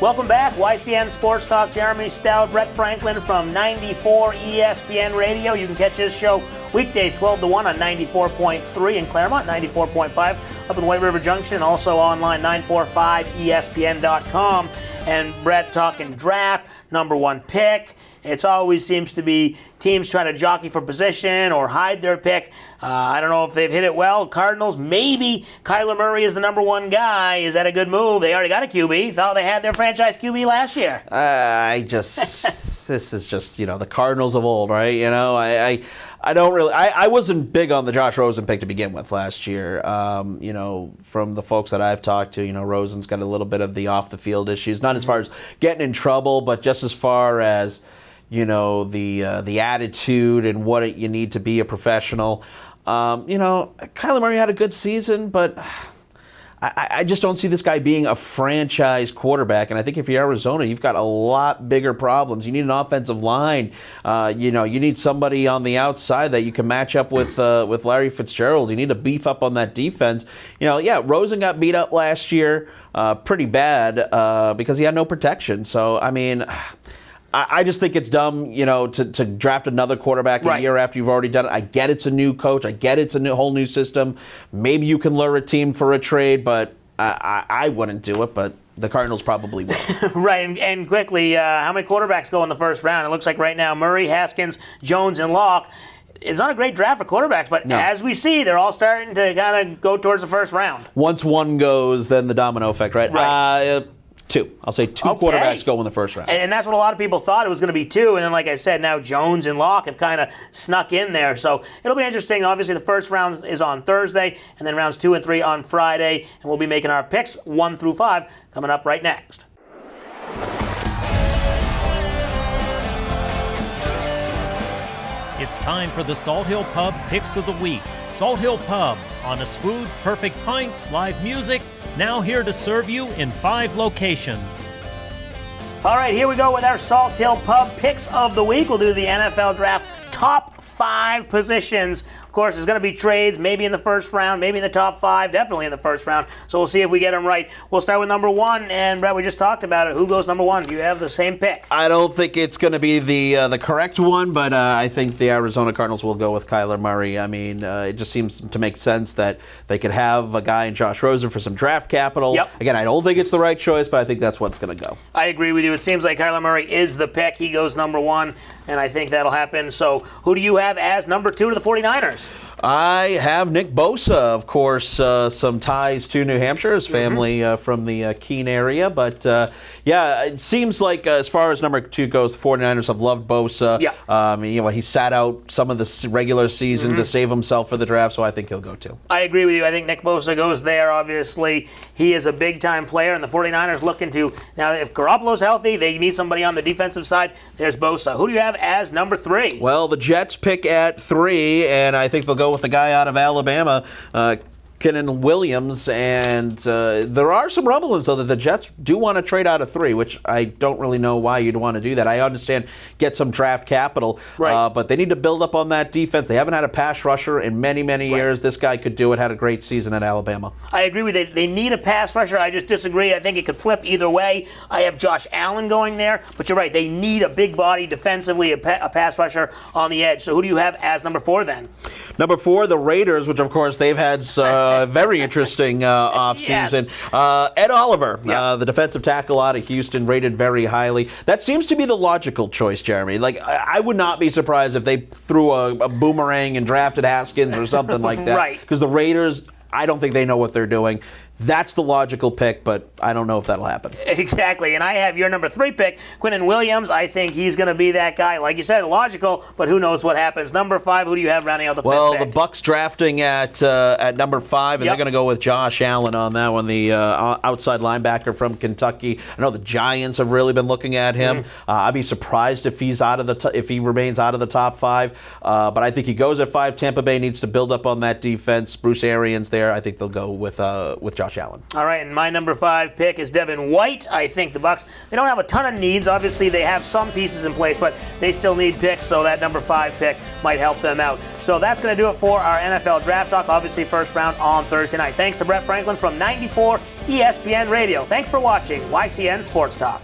Welcome back. YCN Sports Talk. Jeremy Stout, Brett Franklin from 94 ESPN Radio. You can catch this show weekdays 12 to 1 on 94.3 in Claremont, 94.5 up in White River Junction, also online 945ESPN.com. And Brett talking draft, number one pick. It always seems to be teams trying to jockey for position or hide their pick. I don't know if they've hit it well. Cardinals, maybe Kyler Murray is the number one guy. Is that a good move? They already got a QB. Thought they had their franchise QB last year. This is just, the Cardinals of old, right? I don't really, I wasn't big on the Josh Rosen pick to begin with last year. From the folks that I've talked to, Rosen's got a little bit of the off the field issues, not as far as getting in trouble, but just as far as, the attitude and what you need to be a professional. Kyler Murray had a good season, but I just don't see this guy being a franchise quarterback. And I think if you're Arizona, you've got a lot bigger problems. You need an offensive line. You need somebody on the outside that you can match up with Larry Fitzgerald. You need to beef up on that defense. Rosen got beat up last year pretty bad because he had no protection. So, I just think it's dumb, to draft another quarterback a year after you've already done it. I get it's a new coach. I get it's a whole new system. Maybe you can lure a team for a trade, but I wouldn't do it. But the Cardinals probably will. Right, and quickly, how many quarterbacks go in the first round? It looks like right now Murray, Haskins, Jones, and Locke. It's not a great draft for quarterbacks, but as we see, they're all starting to kind of go towards the first round. Once one goes, then the domino effect, right? Right. Two. I'll say two quarterbacks go in the first round. And that's what a lot of people thought it was going to be two. And then, like I said, now Jones and Locke have kind of snuck in there. So it'll be interesting. Obviously, the first round is on Thursday, and then rounds 2 and 3 on Friday. And we'll be making our picks 1 through 5 coming up right next. It's time for the Salt Hill Pub Picks of the Week. Salt Hill Pub, honest food, perfect pints, live music, now here to serve you in 5 locations. All right, here we go with our Salt Hill Pub Picks of the Week. We'll do the NFL Draft top 5 positions. Of course, there's going to be trades, maybe in the first round, maybe in the top 5, definitely in the first round. So we'll see if we get them right. We'll start with number 1, and Brett, we just talked about it. Who goes number 1? Do you have the same pick? I don't think it's going to be the correct one, but I think the Arizona Cardinals will go with Kyler Murray. It just seems to make sense that they could have a guy in Josh Rosen for some draft capital. Yep. Again, I don't think it's the right choice, but I think that's what's going to go. I agree with you. It seems like Kyler Murray is the pick. He goes number 1, and I think that'll happen. So who do you have as number 2 to the 49ers? I have Nick Bosa, of course, some ties to New Hampshire, his family from the Keene area. But, it seems like as far as number 2 goes, the 49ers have loved Bosa. Yeah. He sat out some of the regular season to save himself for the draft, so I think he'll go too. I agree with you. I think Nick Bosa goes there, obviously. He is a big-time player, and the 49ers looking to, now if Garoppolo's healthy, they need somebody on the defensive side. There's Bosa. Who do you have as number 3? Well, the Jets pick at 3, and I think they'll go with the guy out of Alabama, Quinnen Williams, and there are some rumblings, though, that the Jets do want to trade out of 3, which I don't really know why you'd want to do that. I understand get some draft capital, but they need to build up on that defense. They haven't had a pass rusher in many, many years. This guy could do it, had a great season at Alabama. I agree with you. They need a pass rusher. I just disagree. I think it could flip either way. I have Josh Allen going there, but you're right. They need a big body defensively, a pass rusher on the edge. So who do you have as number 4 then? Number 4, the Raiders, which, of course, they've had very interesting offseason. Yes. Ed Oliver, the defensive tackle out of Houston, rated very highly. That seems to be the logical choice, Jeremy. Like, I would not be surprised if they threw a boomerang and drafted Haskins or something like that. Right. Because the Raiders, I don't think they know what they're doing. That's the logical pick, but I don't know if that'll happen. Exactly, and I have your number 3 pick, Quinnen Williams. I think he's going to be that guy. Like you said, logical, but who knows what happens. Number 5, who do you have rounding out the 5th pick? Well, the Bucs drafting at number 5, and they're going to go with Josh Allen on that one, the outside linebacker from Kentucky. I know the Giants have really been looking at him. I'd be surprised if he's out of if he remains out of the top 5. But I think he goes at 5. Tampa Bay needs to build up on that defense. Bruce Arians there. there, I think they'll go with Josh Allen. All right, and my number 5 pick is Devin White. I think the Bucs, they don't have a ton of needs. Obviously, they have some pieces in place, but they still need picks, so that number 5 pick might help them out. So that's going to do it for our NFL Draft Talk. Obviously, first round on Thursday night. Thanks to Brett Franklin from 94 ESPN Radio. Thanks for watching YCN Sports Talk.